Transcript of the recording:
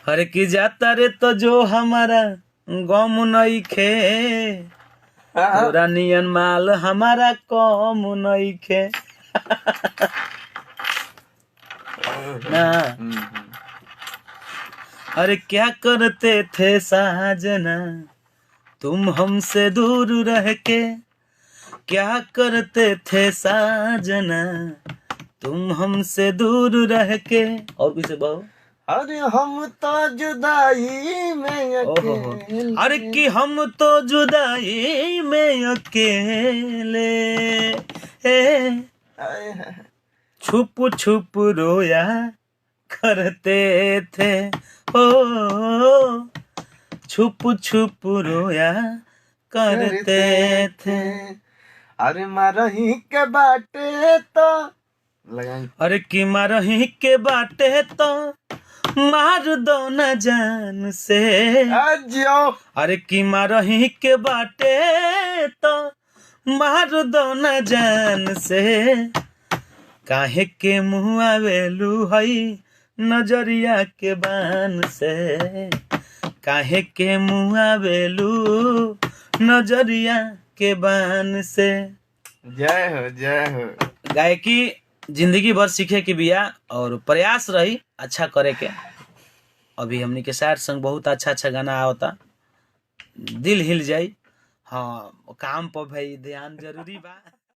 हर की जाता रे तो जो हमारा गम नहीं खे, तोरा नियन माल हमारा कम नहीं खे। ना अरे क्या करते थे साजना तुम हमसे दूर रह के, क्या करते थे साजना तुम हमसे दूर रह के। और कुछ बहु अरे हम तो जुदाई में अकेले, अरे कि हम तो जुदाई में अकेले छुप छुप रोया करते थे, ओ छुप छुप रोया करते थे। अरे मारही के बाटे तो अरे कि मारही के बाटे तो मार दो न जान से। अरे कि मारही के बाटे तो मार दो न जान से, काहे के मुँह आवेलू हई नजरिया के बान से, काहे के मुँह आवेलू नजरिया के बान से। जय हो जय हो। गायकी जिंदगी भर सीखे के बिया और प्रयास रही अच्छा करे के। अभी हमनी के शायर संग बहुत अच्छा अच्छा गाना आवता, दिल हिल जाई। हाँ काम पर भाई ध्यान जरूरी बा।